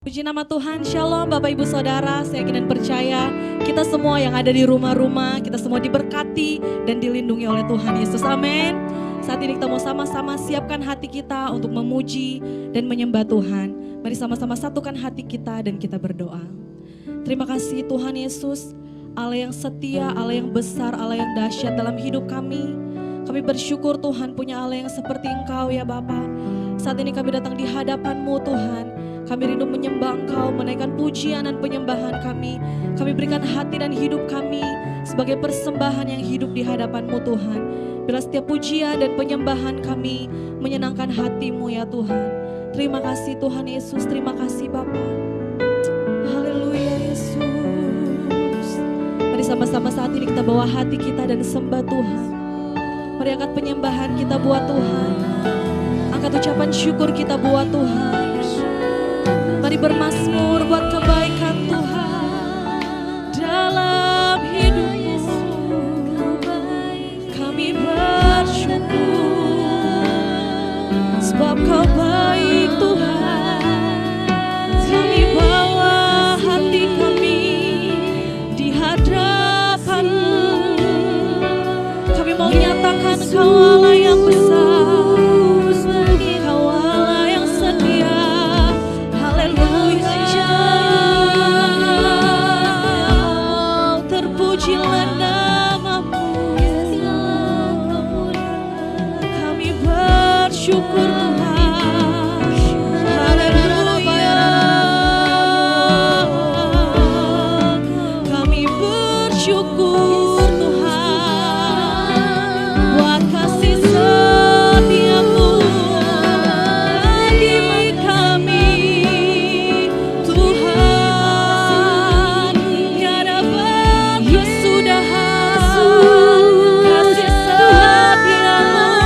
Puji nama Tuhan, Shalom Bapak Ibu Saudara, saya yakin dan percaya kita semua yang ada di rumah-rumah, kita semua diberkati dan dilindungi oleh Tuhan Yesus, amin. Saat ini kita mau sama-sama siapkan hati kita untuk memuji dan menyembah Tuhan. Mari sama-sama satukan hati kita dan kita berdoa. Terima kasih Tuhan Yesus, Allah yang setia, Allah yang besar, Allah yang dahsyat dalam hidup kami. Kami bersyukur Tuhan punya Allah yang seperti Engkau ya Bapa. Saat ini kami datang di hadapan-Mu Tuhan. Kami rindu menyembah Engkau, menaikkan pujian dan penyembahan kami. Kami berikan hati dan hidup kami sebagai persembahan yang hidup di hadapan-Mu Tuhan. Bila setiap pujian dan penyembahan kami menyenangkan hati-Mu ya Tuhan. Terima kasih Tuhan Yesus, terima kasih Bapa. Haleluya Yesus. Mari sama-sama saat ini kita bawa hati kita dan sembah Tuhan. Mari angkat penyembahan kita buat Tuhan. Angkat ucapan syukur kita buat Tuhan. Mari bermazmur buat kebaikan Tuhan dalam hidupmu. Kami bersyukur sebab Kau baik Tuhan. Kami bawa hati kami di hadapan-Mu. Kami mau nyatakan Kau Allah yang besar. Syukur Tuhan, haleluya. Kami bersyukur Tuhan buat kasih setia-Mu bagi kami. Tuhan, tiada berkesudahan kasih setia-Mu.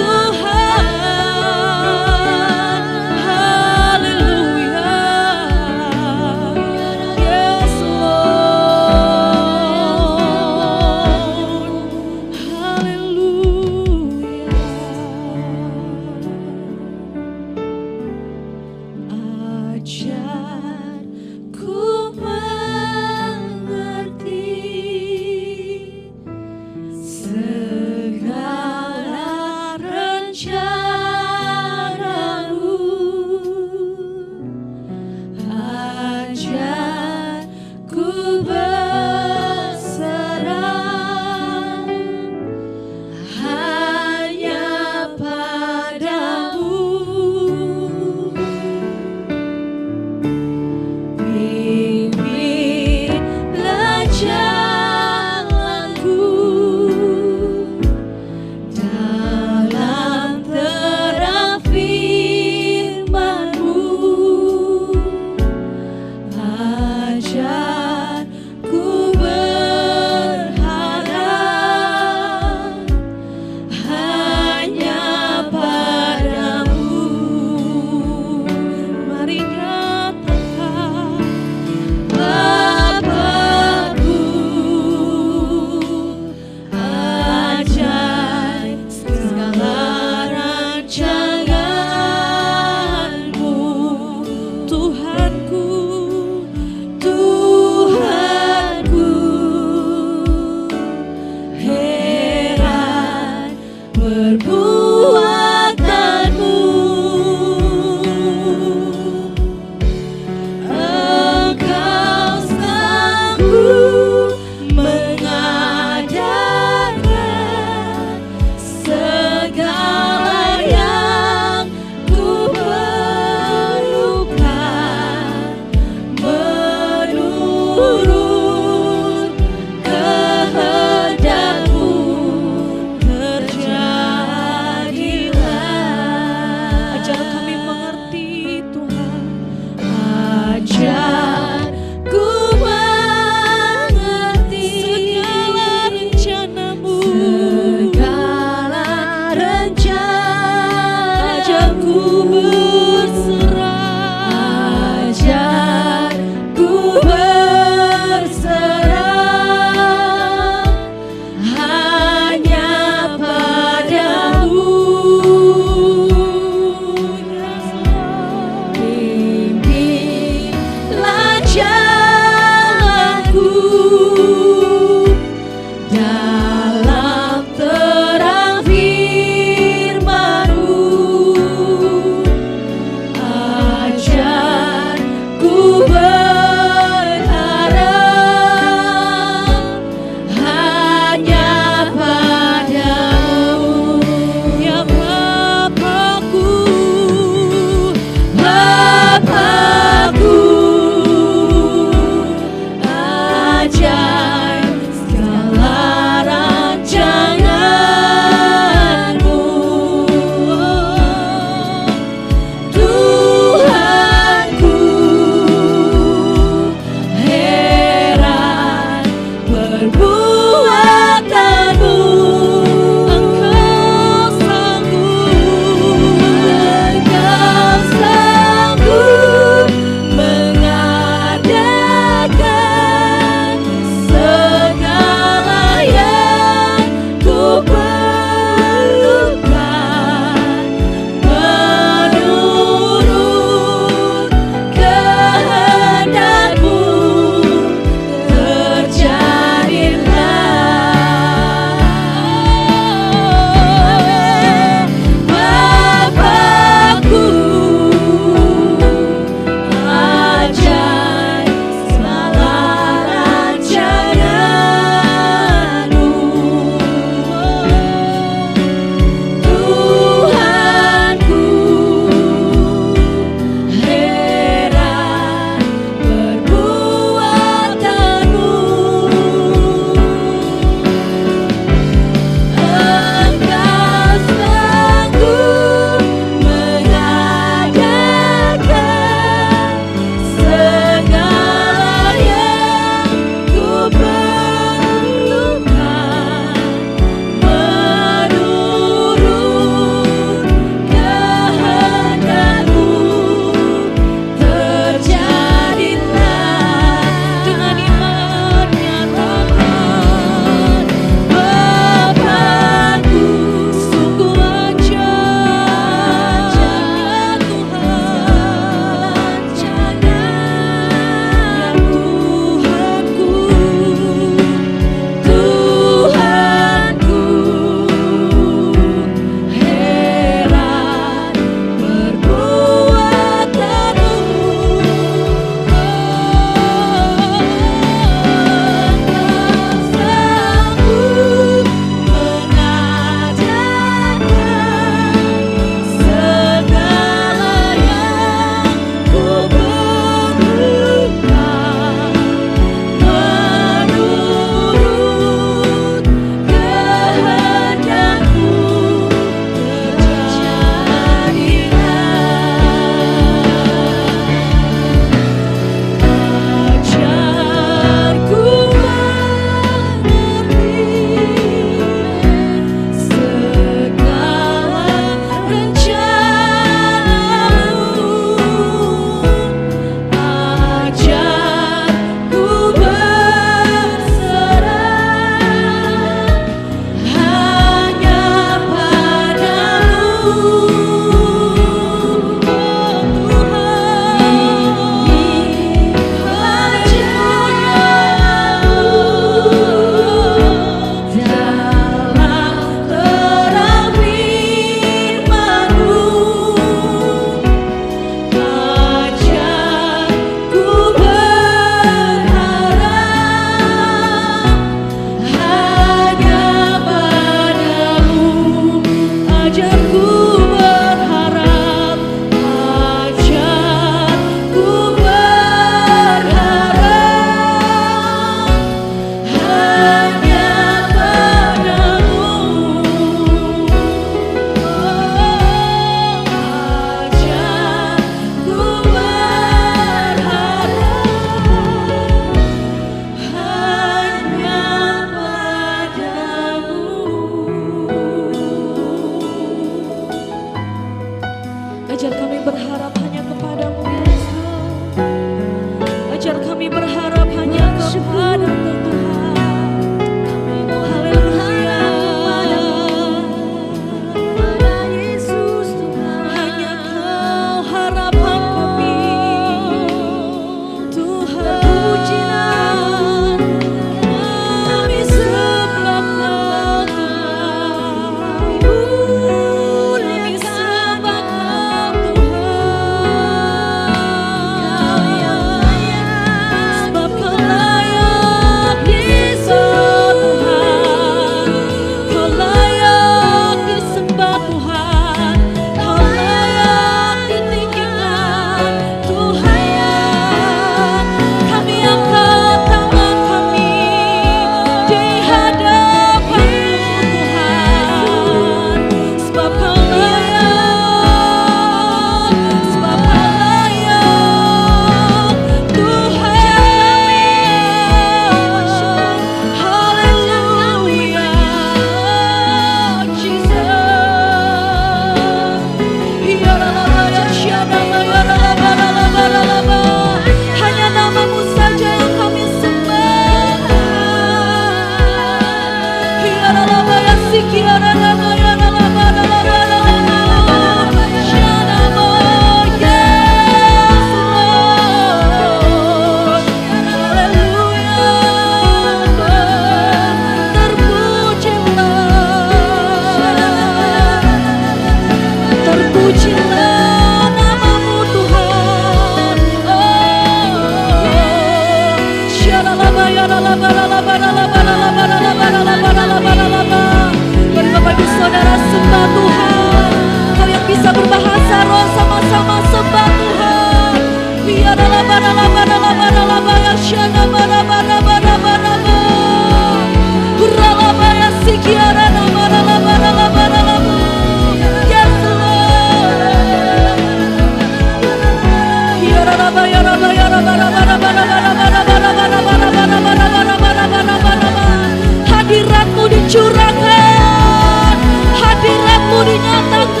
Hadiratmu dicurahkan, hadiratmu dinyatakan.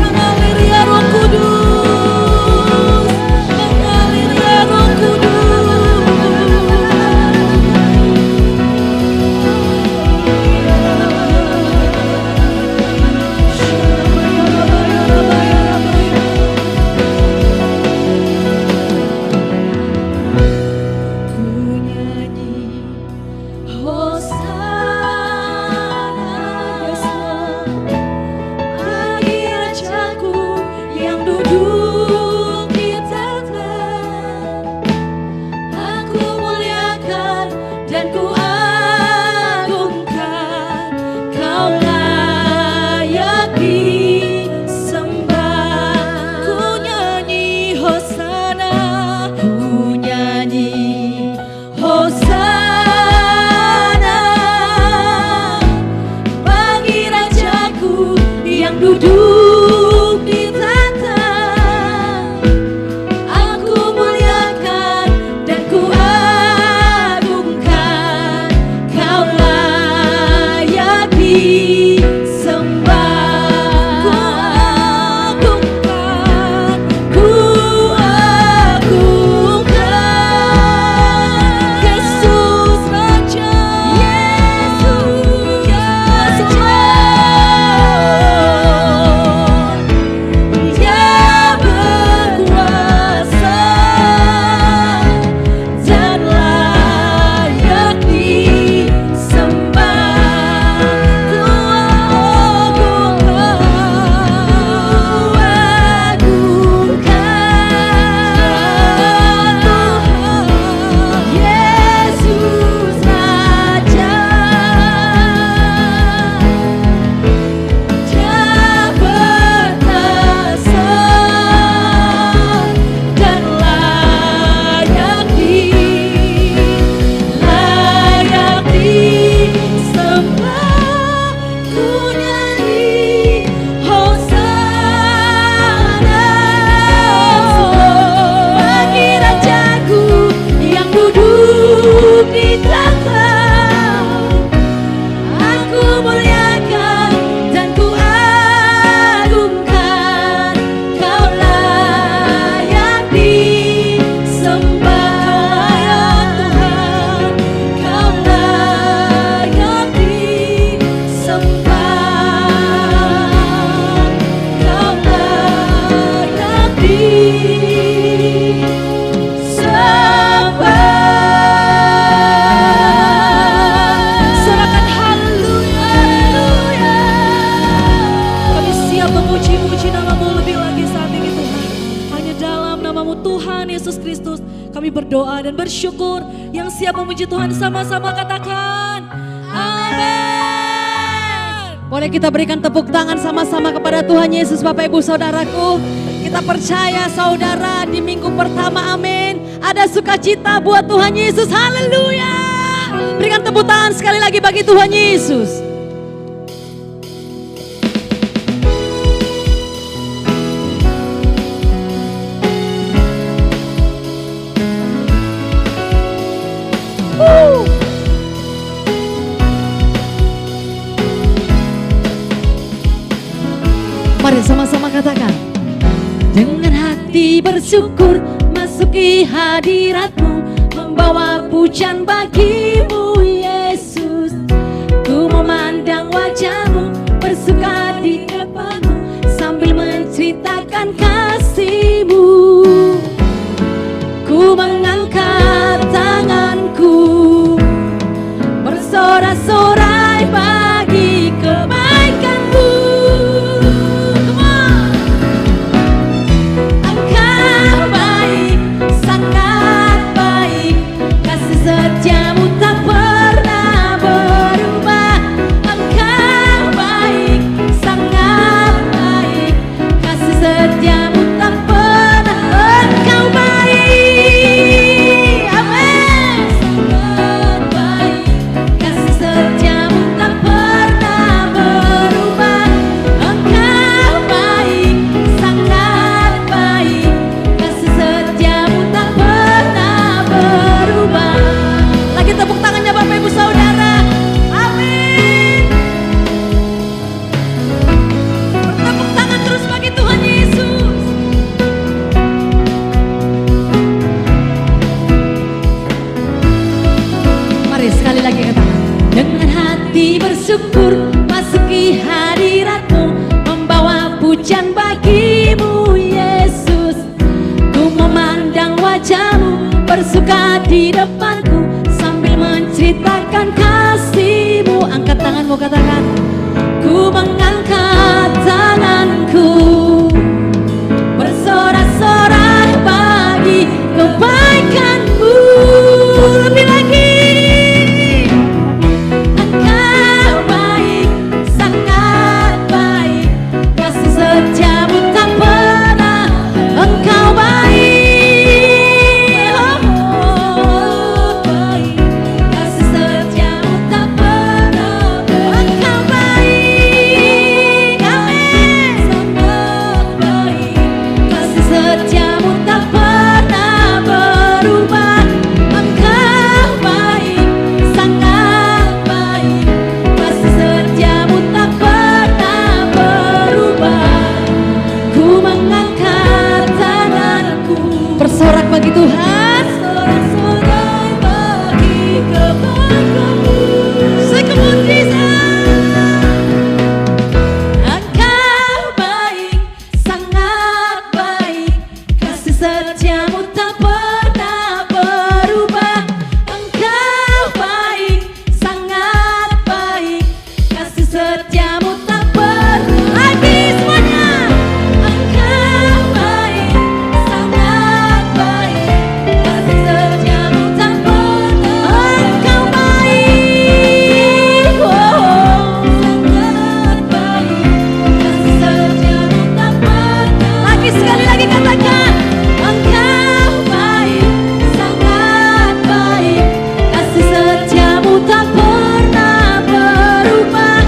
Mengalir ya Roh Kudus, mengalir ya Roh duduk di tata. Aku muliakan dan ku agungkan, Kau layak disembah. Ku agungkan Yesus Raja, Yesus Raja. Kami berdoa dan bersyukur. Yang siap memuji Tuhan sama-sama katakan amin. Boleh kita berikan tepuk tangan sama-sama kepada Tuhan Yesus, Bapak Ibu Saudaraku. Kita percaya saudara di minggu pertama, amin, ada sukacita buat Tuhan Yesus, haleluya. Berikan tepuk tangan sekali lagi bagi Tuhan Yesus. Mari sama-sama katakan. Dengan hati bersyukur masuki hadirat-Mu, membawa pujian bagi-Mu Yesus. Ku memandang wajah-Mu, bersuka di depan-Mu, sambil menceritakan kasih-Mu. Ku mengangkat tanganku setiamu tak pernah berubah. Engkau baik, sangat baik. Kasih setiamu tak pernah. Engkau baik, amin. Sangat baik. Kasih setiamu tak pernah berubah. Engkau baik, sangat baik. Kasih setiamu tak pernah berubah. Lagi tepuk tangannya Bapak Ibu Saudara. Amin. Bertepuk tangan terus bagi Tuhan Yesus. Mari sekali lagi katakan. Dengan hati bersyukur masuki hadirat-Mu, membawa pujian bagimu Yesus. Ku memandang wajah-Mu, bersuka di depanku, sambil menceritakan kasih-Mu. Angkat tanganmu, katakan. Ku mengangkat tanganku, bersorak-sorak bagi kebaikan-Mu. Lebih lagi. Engkau baik, sangat baik. Kasih setiamu tak pernah. Engkau baik, oh, baik. Kasih setiamu tak pernah. Engkau baik, amin. Sangat baik. Kasih setiamu tak pernah berubah. Engkau baik, sangat baik. Kasih setiamu tak pernah berubah. Ku mengangkat tanganku, bersorak bagi Tuhan, sorak-sorai bagi kebaikan-Mu. Say come on Jesus. Engkau baik, sangat baik. Kasih setiamu tak pernah berubah. Engkau baik, sangat baik. Kasih setiamu tak pernah. Lagi semuanya. Engkau baik, sangat baik. Kasih setiamu tak pernah. Engkau baik, oh, sangat baik. Kasih setiamu tak pernah. Lagi sekali lagi katakan. Engkau baik, sangat baik. Kasih setiamu tak pernah berubah.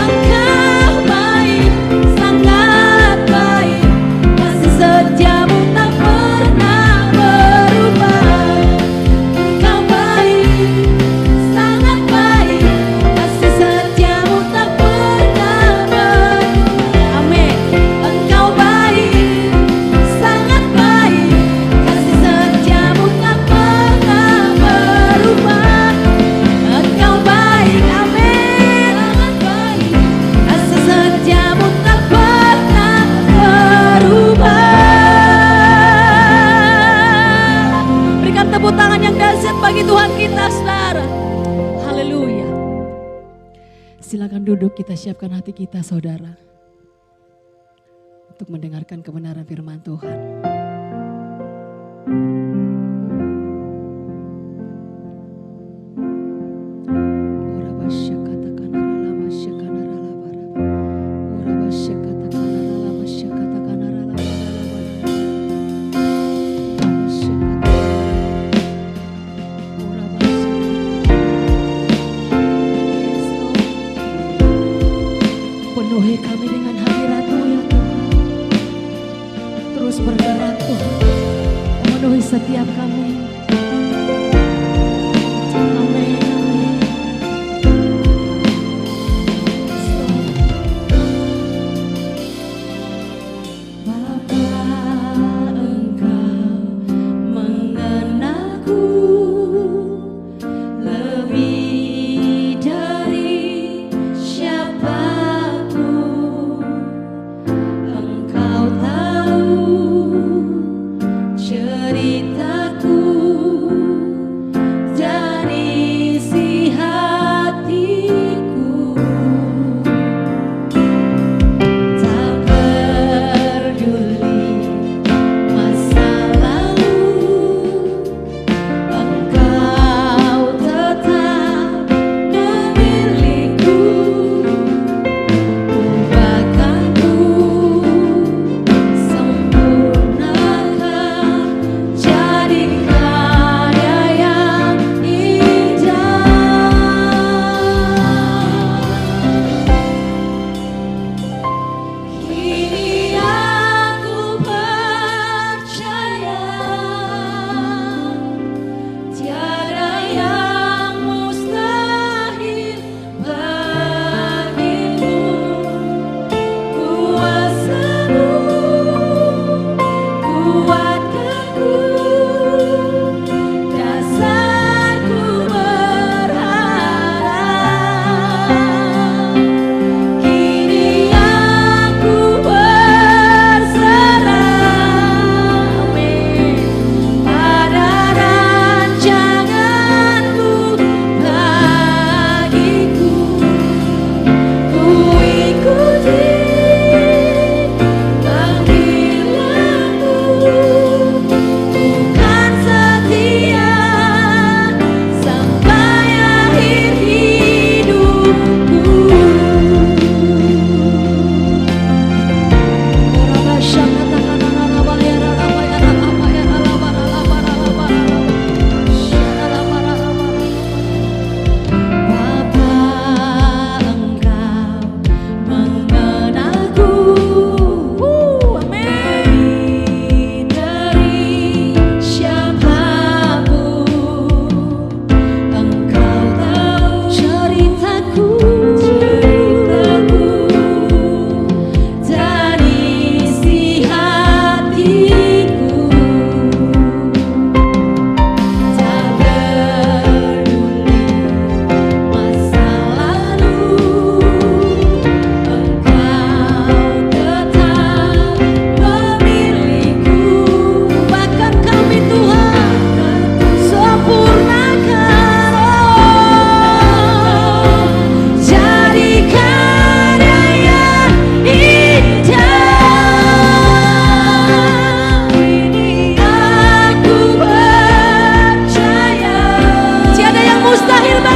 Engkau baik, sangat baik. Kasih setiamu tak pernah berubah. Engkau baik, sangat baik. Kasih setiamu tak pernah berubah. Amin. Engkau baik, sangat baik. Kasih setiamu tak pernah berubah. Engkau baik, amin. Sangat baik. Kasih setiamu tak pernah berubah. Berikan tepuk tangan yang dahsyat bagi Tuhan kita, saudara. Haleluya. Silakan duduk, kita siapkan hati kita, saudara, untuk mendengarkan kebenaran firman Tuhan. Penuhi kami dengan hadirat-Mu ya Tuhan. Terus bergerak Tuhan, memenuhi setiap kami. Amin, amin. Bapa, Engkau mengenalku lebih dari siapapun. Engkau tahu ceritaku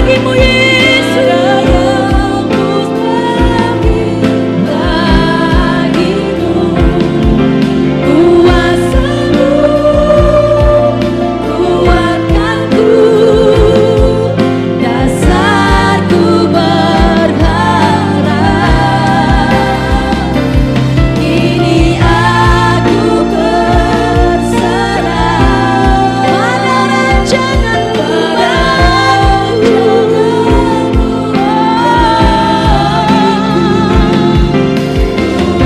bagimu Yesus. Bagimu kuasamu, kuatkanku, dasarku berharap. Kini aku berserah pada rancanganmu,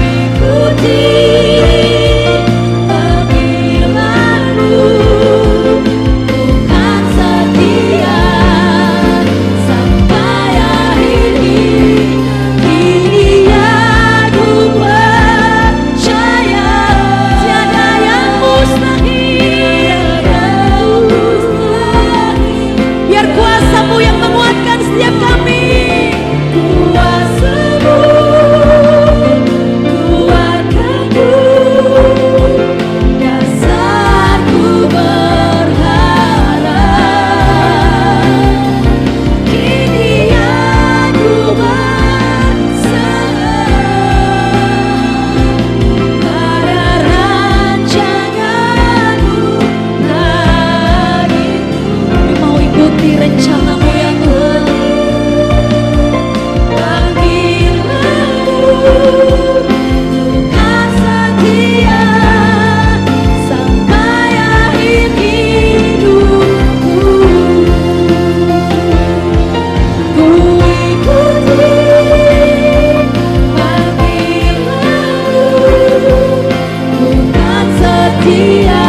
ikuti panggilanmu, bukan setia sampai akhir hidup. Kini aku percaya tiada yang mustahil. Biar kuasamu yang menguatkan setiap kami. Kuasamu kuatkanku, dasarku berharap. Kini aku berserah pada rancanganmu bagiku. Kami mau ikuti rencanamu ya Tuhan. Panggilanmu bukan setia sampai akhir hidupku. Ku ikuti panggilanmu, bukan setia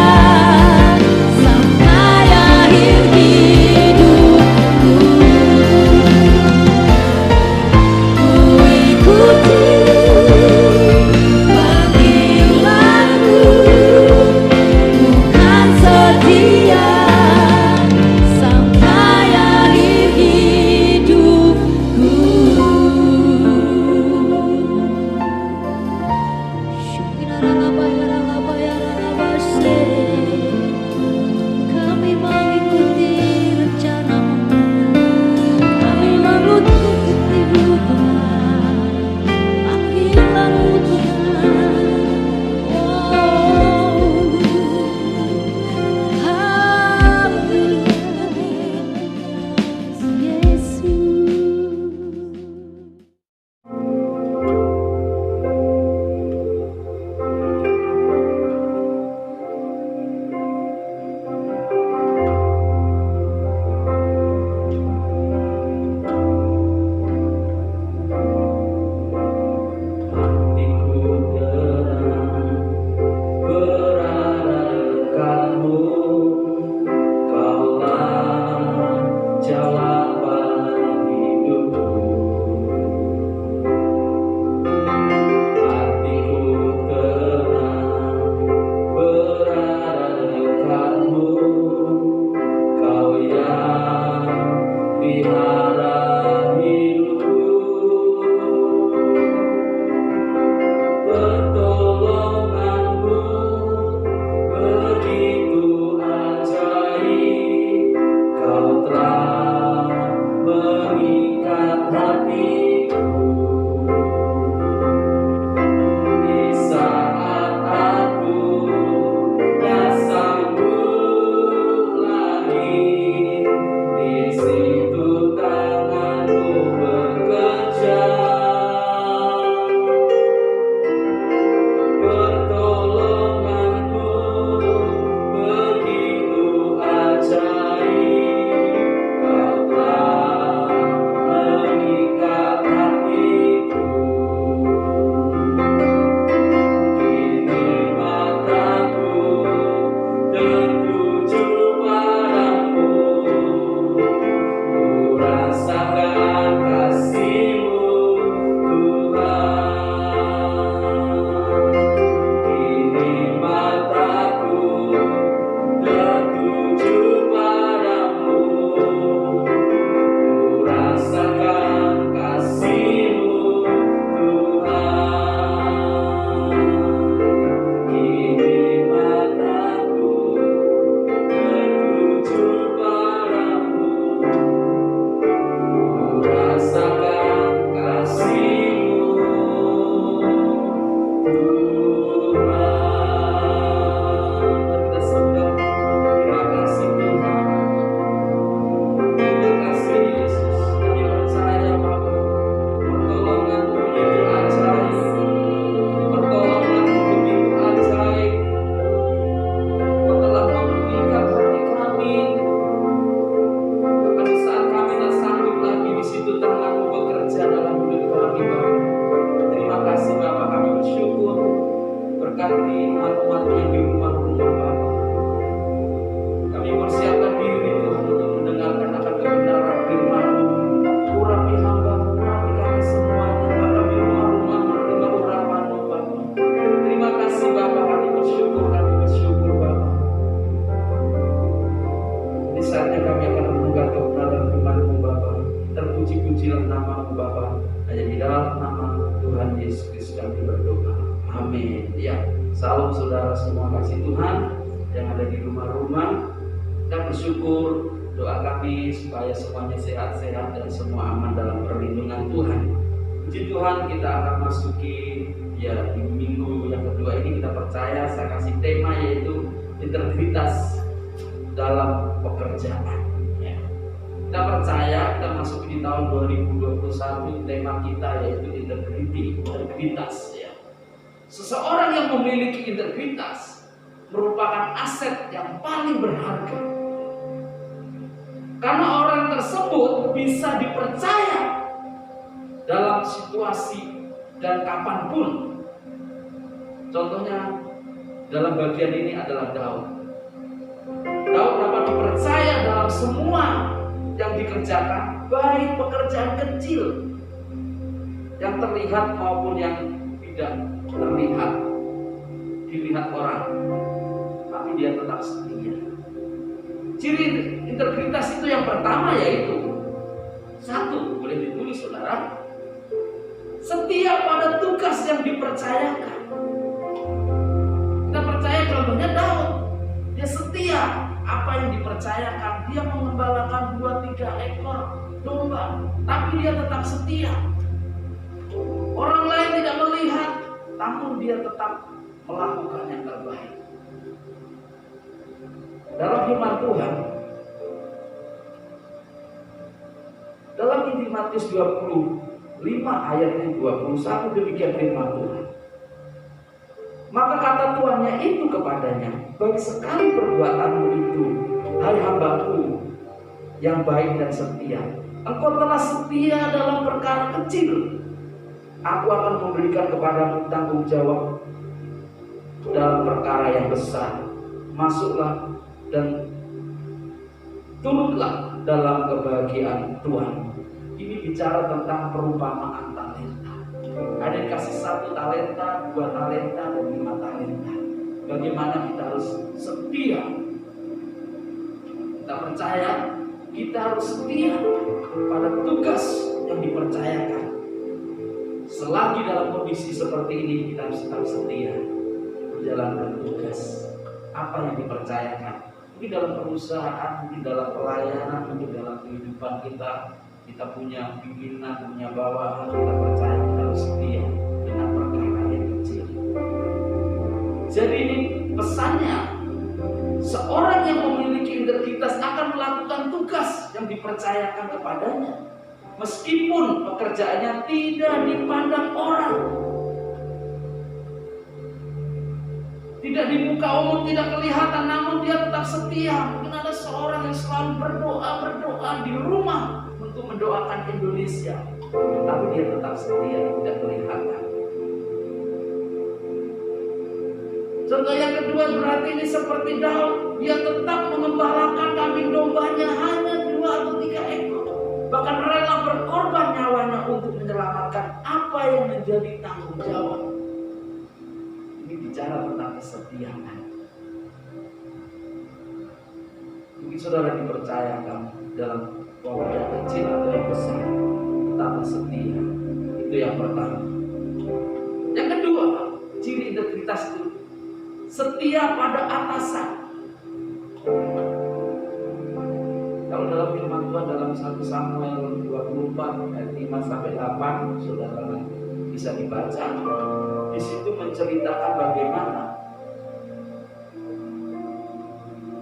sampai akhir hidupku. Ku ikuti panggilanmu, bukan setia sampai akhir hidupku. Kami mengikuti rencanamu, kami mengikuti Tuhan, panggilanmu Tuhan. Oh, haleluya, Yesus. Hatiku terang berada dekatmu, Kaulah jawaban hidupku. Hatiku terang berada dekatmu, Kau yang pelihara hidupku. Pertolonganmu begitu ajaib, Kau telah mengikat hatiku. Di saat aku tak sanggup lagi, di situ tak terpujilah nama-Mu Bapa. Hanya di dalam nama Tuhan Yesus Kristus kami berdoa. Amin. Ya, salam saudara semua kasih Tuhan yang ada di rumah-rumah. Kita bersyukur, doa kami supaya semuanya sehat-sehat dan semua aman dalam perlindungan Tuhan. Puji Tuhan, kita akan masuki ya di minggu yang kedua ini. Kita percaya, saya kasih tema yaitu integritas dalam pekerjaan. Ya. Kita percaya, kita masuk di tahun 2021, tema kita yaitu integritas. Ya. Seseorang yang memiliki integritas merupakan aset yang paling berharga. Karena orang tersebut bisa dipercaya dalam situasi dan kapanpun. Contohnya dalam bagian ini adalah Daud. Daud dapat dipercaya dalam semua yang dikerjakan, baik pekerjaan kecil yang terlihat maupun yang tidak terlihat, dilihat orang, tapi dia tetap setia. Ciri integritas itu yang pertama yaitu satu, boleh ditulis saudara, setia pada tugas yang dipercayakan. Kita percaya contohnya Daud, dia setia apa yang dipercayakan. Dia mengembalakan 2-3 ekor domba, tapi dia tetap setia. Orang lain tidak melihat, namun dia tetap melakukan yang terbaik. Dalam firman Tuhan, dalam Injil Matius 25 ayat yang 21 demikian firman Tuhan. Maka kata tuannya itu kepadanya, baik sekali perbuatanmu itu, hai hambaku yang baik dan setia. Engkau telah setia dalam perkara kecil, aku akan memberikan kepadamu tanggung jawab dalam perkara yang besar. Masuklah dan turutlah dalam kebahagiaan Tuhan. Ini bicara tentang perumpamaan talenta. Ada yang kasih 1 talenta, 2 talenta, dan 5 talenta. Bagaimana kita harus setia. Kita percaya kita harus setia pada tugas yang dipercayakan. Selagi dalam kondisi seperti ini, kita harus tetap setia menjalankan tugas apa yang dipercayakan. Mungkin dalam perusahaan, mungkin dalam pelayanan, mungkin dalam kehidupan kita punya pimpinan, punya bawahan, kita percaya kita harus setia dengan perkara yang kecil. Jadi ini pesannya, seorang yang memiliki integritas akan melakukan tugas yang dipercayakan kepadanya, meskipun pekerjaannya tidak dipandang orang. Tidak di muka umum, tidak kelihatan, namun dia tetap setia. Mungkin ada seorang yang selalu berdoa di rumah untuk mendoakan Indonesia, tapi dia tetap setia, tidak kelihatan. Contoh yang kedua berarti ini seperti Daud, dia tetap mengembalakan kambing dombanya hanya 2 atau 3 ekor, bahkan rela berkorban nyawanya untuk menyelamatkan apa yang menjadi tanggung jawab. Bicara tentang kesetiaan. Mungkin saudara dipercayakan dalam pekerjaan kecil atau yang besar, tetap setia. Itu yang pertama. Yang kedua, ciri integritas itu setia pada atasan. Kalau dalam firman Tuhan dalam 1 Samuel 24 ayat 5-8, saudara bisa dibaca. Di situ menceritakan bagaimana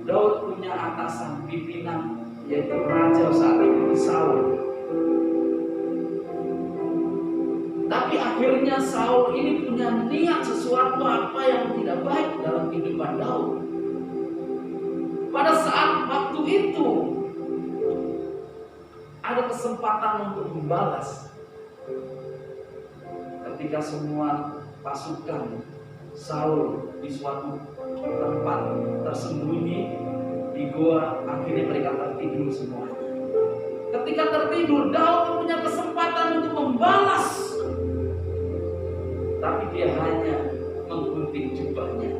Daud punya atasan, pimpinan, yaitu raja saat itu Saul. Tapi akhirnya Saul ini punya niat sesuatu apa yang tidak baik dalam kehidupan Daud. Pada saat waktu itu ada kesempatan untuk membalas. Ketika semua pasukan Saul di suatu tempat tersembunyi di goa, akhirnya mereka tertidur semua. Ketika tertidur, Daud punya kesempatan untuk membalas, tapi dia hanya menggunting jubahnya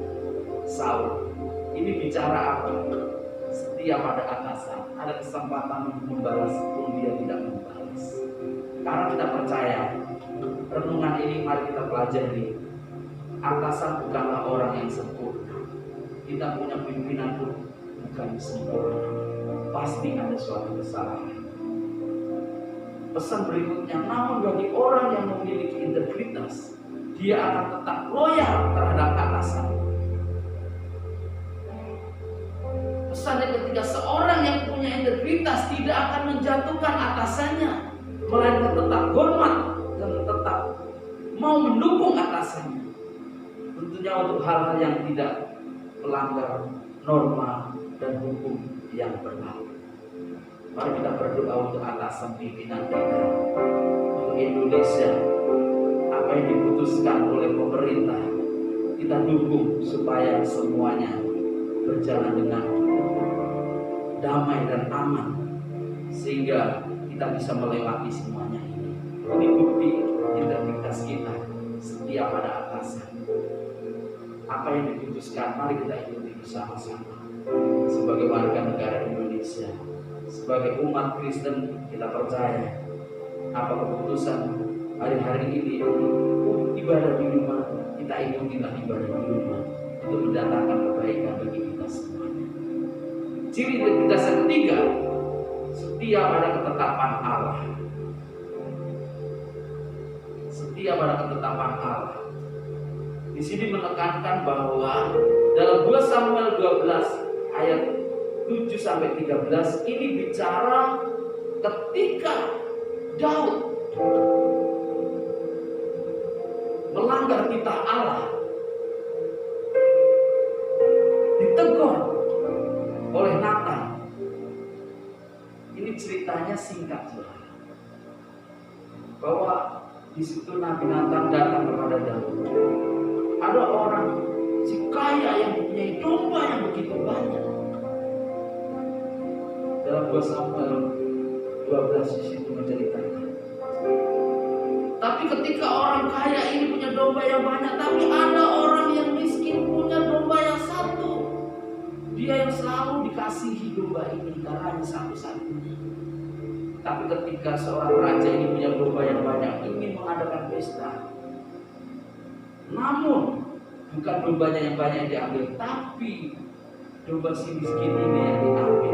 Saul. Ini bicara apa? Setia pada atasan. Ada kesempatan untuk membalas pun dia tidak membalas. Karena kita percaya, renungan ini mari kita pelajari. Atasan bukanlah orang yang sempurna. Kita punya pimpinan pun bukan sempurna. Pasti ada suatu kesalahan. Pesan berikutnya, namun bagi orang yang memiliki integritas, dia akan tetap loyal terhadap atasan. Pesannya ketika seorang yang punya integritas tidak akan menjatuhkan atasannya, melainkan tetap hormat dan tetap mau mendukung atasannya. Tentunya untuk hal-hal yang tidak melanggar norma dan hukum yang berlaku. Mari kita berdoa untuk atasan pimpinan kita, untuk Indonesia. Apa yang diputuskan oleh pemerintah, kita dukung supaya semuanya berjalan dengan damai dan aman, sehingga kita bisa melewati semuanya ini. Ini bukti integritas kita setia pada atasan. Apa yang diputuskan, mari kita ikuti bersama-sama. Sebagai warga negara Indonesia, sebagai umat Kristen, kita percaya apa keputusan hari-hari ini, ibadah di rumah, kita ikutilah ibadah di rumah untuk mendatangkan kebaikan bagi kita semuanya. Ciri integritas yang ketiga, setia pada ketetapan Allah. Setia pada ketetapan Allah. Di sini menekankan bahwa dalam 2 Samuel 12 ayat 7 sampai 13 ini bicara ketika Daud melanggar titah Allah, ditegur oleh Nathan. Ini ceritanya singkat saja, bahwa di situ Nabi Nathan datang kepada Daud. Ada orang si kaya yang mempunyai domba yang begitu banyak. Dalam 2 Samuel 12 di situ menceritakan. Tapi ketika orang kaya ini punya domba yang banyak, tapi ada orang yang miskin punya domba yang satu. Dia yang selalu dikasihi domba ini karena hanya satu-satunya. Tapi ketika seorang raja ini punya domba yang banyak, ingin mengadakan pesta, namun bukan dombanya yang banyak yang diambil, tapi domba si miskin ini yang diambil.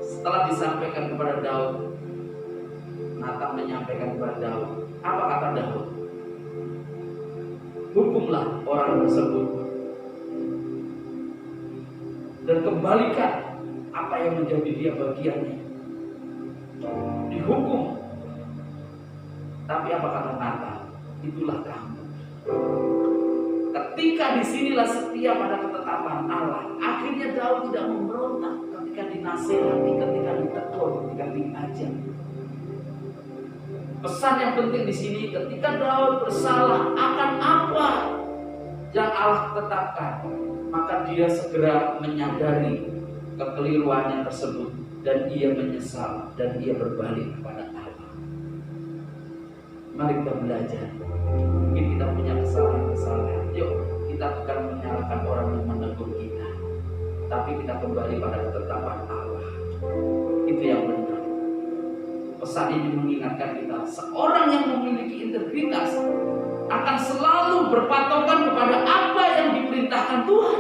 Setelah disampaikan kepada Daud, Nathan menyampaikan kepada Daud, apa kata Daud? Hukumlah orang tersebut dan kembalikan apa yang menjadi dia bagiannya. Dihukum. Tapi apa kata Nathan? Itulah kamu. Ketika disinilah setia pada ketetapan Allah, akhirnya Daud tidak memberontak ketika dinasihati, ketika ditegur, ketika diajar. Pesan yang penting di sini, ketika Daud bersalah akan apa yang Allah tetapkan, maka dia segera menyadari kekeliruannya tersebut dan ia menyesal dan ia berbalik kepada Allah. Mari kita belajar. Mungkin kita punya kesalahan-kesalahan. Yuk, kita bukan menyalahkan orang yang menegur kita, tapi kita kembali pada ketetapan Allah. Itu yang benar. Pesan ini mengingatkan kita, seorang yang memiliki integritas akan selalu berpatokan kepada apa yang diperintahkan Tuhan.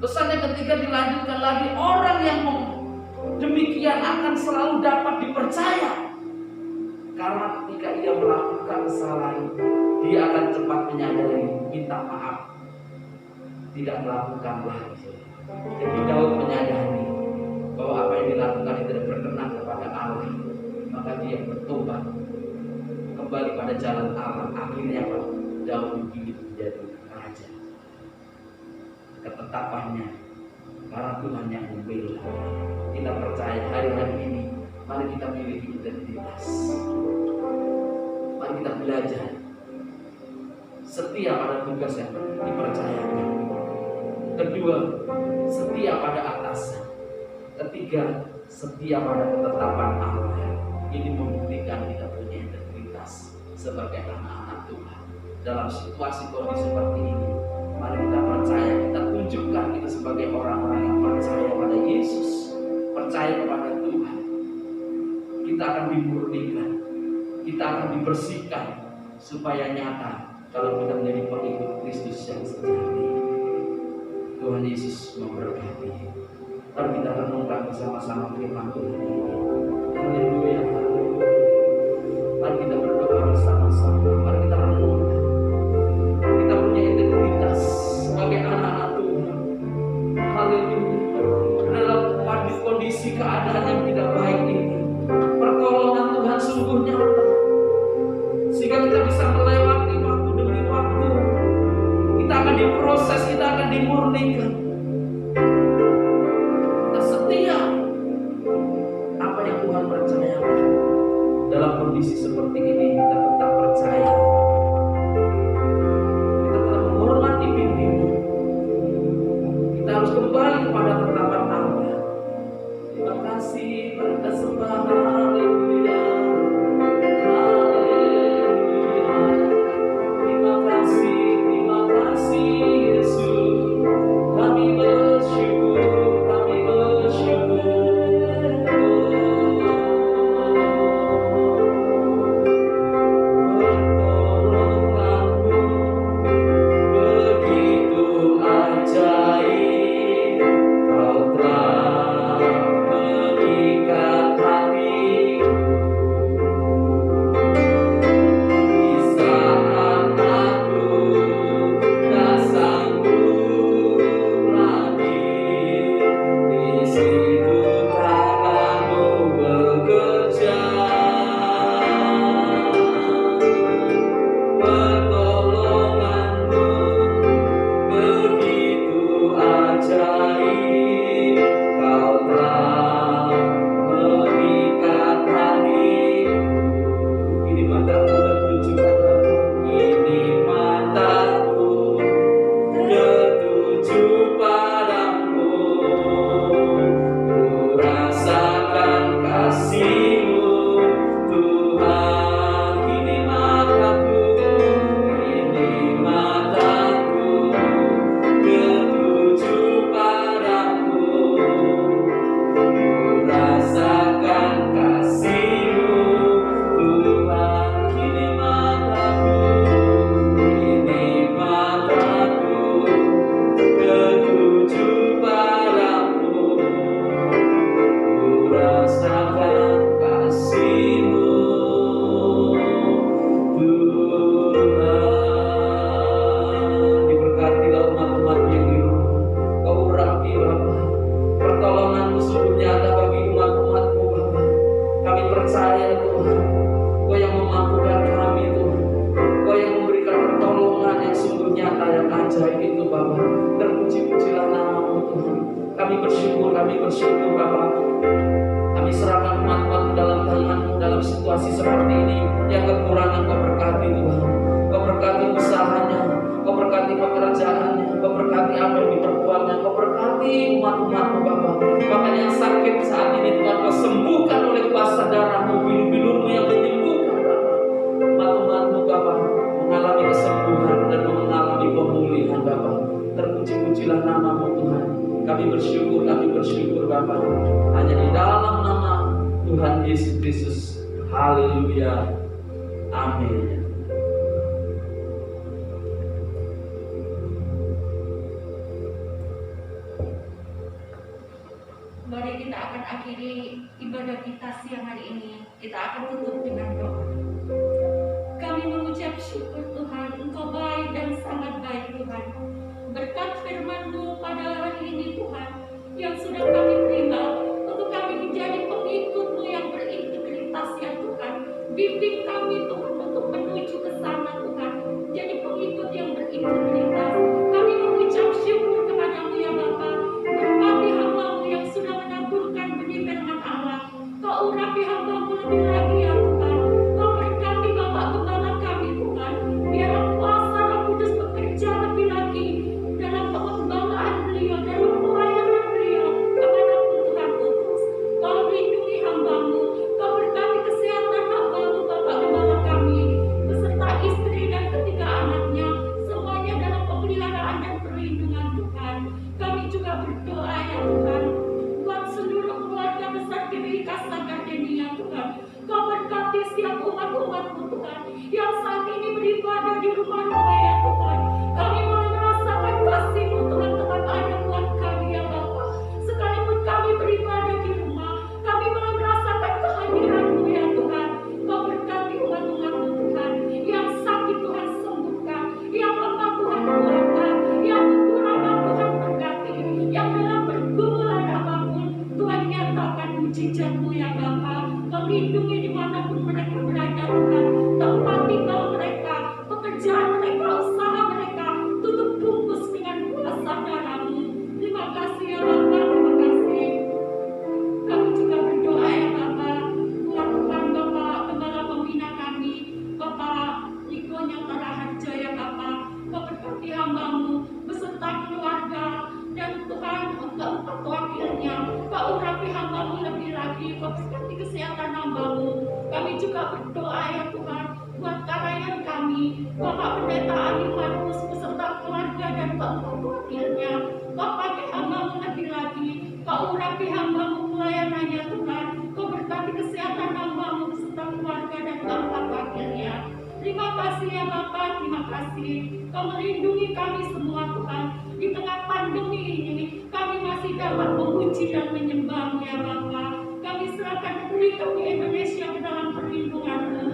Pesannya ketika dilanjutkan lagi, orang yang demikian akan selalu dapat dipercaya. Karena ketika ia melakukan kesalahan, dia akan cepat menyadari, minta maaf, tidak melakukan lagi. Jadi Daud menyadari bahwa apa yang dilakukan itu tidak berkenan kepada Allah. Maka dia bertobat, kembali pada jalan Allah. Akhirnya Daud dipilih menjadi raja. Ketetapannya, karena Tuhan yang membela. Kita percaya hari-hari ini, mari kita miliki integritas. Mari kita belajar setia pada tugas yang dipercayakan. Kedua, setia pada atasan. Ketiga, setia pada ketetapan Allah. Ini membuktikan kita punya integritas sebagai anak-anak Tuhan. Dalam situasi kondisi seperti ini, mari kita percaya, kita tunjukkan kita sebagai orang-orang yang percaya pada Yesus, percaya kita akan dimurnikan, kita akan dibersihkan supaya nyata kalau kita menjadi pengikut Kristus yang sejati. Tuhan Yesus memberkati. Mari kita renungkan bersama-sama firman Tuhan ini. Haleluya, haleluya. Mari kita berdoa bersama-sama. Mari kita renungkan. Kita punya integritas sebagai anak-anak Tuhan. Haleluya. Dalam kondisi keadaan yang tidak baik ini, pertolongan Tuhan sungguh nyata, sehingga kita bisa melewati waktu demi waktu. Kita akan diproses, kita akan dimurnikan. Kita setia apa yang Tuhan percayakan. Dalam kondisi seperti ini kita tetap percaya, kita tetap menghormati pimpinan. Kita harus kembali kepada tetapan Allah. Terima kasih, berkat sembah, haleluya, haleluya. Terima kasih Yesus. Kami bersyukur, kami bersyukur. Pertolonganmu begitu ajaib, Kau telah mengikat hati. Di saat aku tak sanggup lagi, di situ tanganmu bekerja. Pertolonganmu begitu ajaib, Kau telah mengikat hati. Ini mataku tertuju padamu, ini mataku tertuju padamu. Ku rasakan kasih-Mu, Tuhan. Ini mataku tertuju padamu. Ku rasakan kasih-Mu, Tuhan. Ini mataku tertuju padamu. Ku rasakan kasih-Mu, Tuhan. Diberkatilah umat-umat yang di rumah. Kau urapi Bapa, pertolongan-Mu sungguh nyata bagi umat-umat-Mu Bapa. Kami percaya Tuhan, Kau yang memampukan kami Tuhan. Kau yang memberikan pertolongan yang sungguh nyata, yang ajaib itu Bapa. Terpuji-pujilah nama-Mu Tuhan. Kami bersyukur Bapa. Kami serahkan umat-umat-Mu dalam tangan-Mu dalam situasi seperti ini. Yang kekurangan Kau berkati Tuhan. Kau berkati usahanya, Kau berkati pekerjaannya, Kau berkati apa yang diperbuatnya, Kau berkati umat-umat-Mu Bapa. Bahkan yang sakit saat ini Tuhan Kau sembuhkan oleh kuasa darah-Mu, bilu-bilu-Mu yang menyembuhkan Bapa. Umat-umat-Mu Bapa mengalami kesembuhan dan mengalami pemulihan Bapa. Terpuji-pujilah nama-Mu Tuhan. Kami bersyukur Bapa. Hanya di dalam nama Tuhan Yesus Kristus. Haleluya. Amin. Mari kita akan akhiri ibadah kita siang hari ini. Kita akan tutup dengan doa. Kami mengucap syukur Tuhan, Engkau baik dan sangat baik Tuhan. Berkat firman-Mu pada hari ini Tuhan, yang sudah kami terima, untuk kami menjadi pengikut-Mu yang berintegritas ya Tuhan. Bimbing kami Tuhan untuk menuju ke sana Tuhan, jadi pengikut yang berintegritas. Kami mengucap syukur kepada-Mu ya Bapa. Berkati hamba-Mu yang sudah menaburkan benih firman Allah. Kau urapi hamba-Mu lebih lagi ya Tuhan. Kau berkati Bapak Gembala kami Tuhan. Biarlah kuasa Roh Kudus bekerja lebih lagi dalam pengembangan beliau, dalam pelayanan beliau. berdoa ya Tuhan buat karyawan kami, Bapak Pendeta Ali Markus beserta keluarga dan keempat wakilnya. Kau pakai hamba-Mu lebih lagi, Kau urapi hamba-Mu pelayanannya Tuhan, Kau berkati kesehatan hamba-Mu beserta keluarga dan keempat wakilnya. Terima kasih ya Bapak, terima kasih. Kau melindungi kami semua Tuhan. Di tengah pandemi ini, kami masih dapat memuji dan menyembah-Mu ya Bapak. Kami serahkan negeri kami Indonesia ke dalam perlindungan-Mu.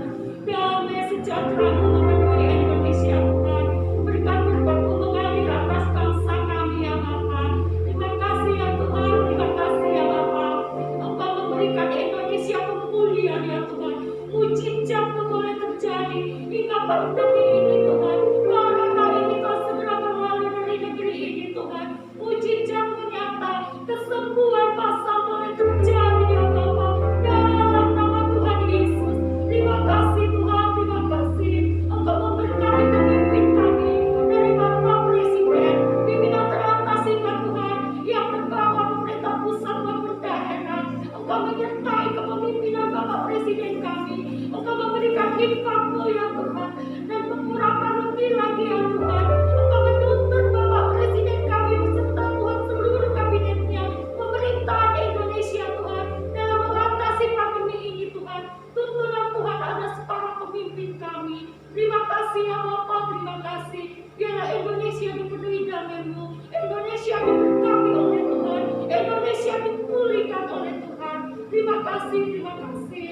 Damai sejahtera-Mu memenuhi Indonesia Tuhan. Berikan berkat-Mu mengalir atas bangsa kami ya Bapak. Terima kasih ya Tuhan, terima kasih ya Bapak. Engkau memberikan Indonesia pemulihan ya Tuhan. Mujizat-Mu boleh terjadi hingga pandemi ini Tuhan. Corona ini Kau segera berlalu dari negeri ini Tuhan. Mujizat-Mu nyata, kesembuhan masa boleh terjadi ya Bapak. Dalam nama Tuhan Yesus. Terima kasih Tuhan, terima kasih. Engkau memberkati pemimpin kami dari Bapak Presiden, pimpinan teratas ya Tuhan, yang berbawa pemerintah pusat maupun daerah. Engkau menyertai kepemimpinan Bapak Presiden kami. Engkau memberikan hikmat-Mu ya Tuhan, dan mengurangkan lebih lagi ya Tuhan. Engkau menuntun Bapak Presiden kami beserta Tuhan seluruh kabinetnya, pemerintahan Indonesia Tuhan, dalam mengatasi pandemi ini Tuhan. Tuntunan Tuhan atas para pemimpin kami. Terima kasih ya Bapak, terima kasih. Biarlah Indonesia dipenuhi damai-Mu, Indonesia diberkati oleh Tuhan, Indonesia dipulihkan oleh Tuhan. Terima kasih, terima kasih.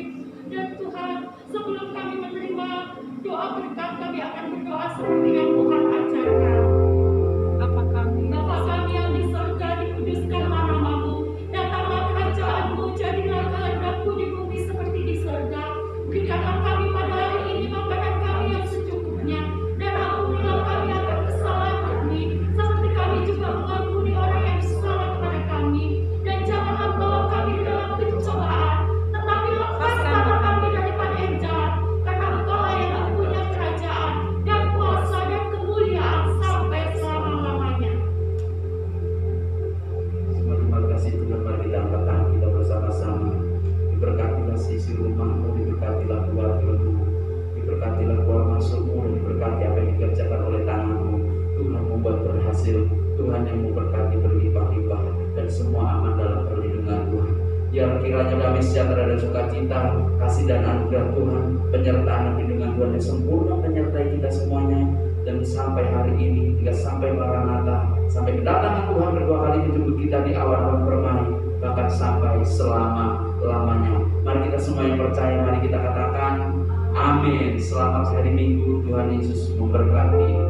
Dan Tuhan, sebelum kami menerima doa berkat, kami akan berdoa seperti yang Tuhan ajarkan. Bapa kami yang di surga, dikuduskanlah nama-Mu. Datanglah kerajaan-Mu, jadilah kehendak-Mu di bumi seperti di surga. Berikanlah kami pada hari ini makanan kami yang secukupnya, dan ampunilah kami akan kesalahan kami, seperti kami juga mengampuni orang yang bersalah kepada kami. Dan janganlah bawa kami ke dalam pencobaan, tetapi lepaskanlah kami daripada yang jahat, karena Engkau-lah yang mempunyai kerajaan dan kuasa dan kemuliaan sampai selama-lamanya. Terima kasih Tuhan, mari kita angkat tangan kita bersama-sama. Diberkatilah sisi rumah-Mu, diberkatilah keluarga-Mu, diberkatilah keluar masuk-Mu, dan diberkati apa yang dikerjakan oleh tangan-Mu. Tuhan membuat berhasil, Tuhan yang memberkati berlimpah-limpah, dan semua aman dalam perlindungan Tuhan. Biar kiranya damai sejahtera dan sukacita, kasih dan anugerah Tuhan, penyertaan dan perlindungan Tuhan yang sempurna menyertai kita semuanya. Dan sampai hari ini, hingga sampai Maranatha, sampai kedatangan Tuhan kedua kali menjemput kita di awan-awan permai, bahkan sampai selama-lamanya. Mari kita semua yang percaya, mari kita katakan amin. Selamat hari Minggu, Tuhan Yesus memberkati.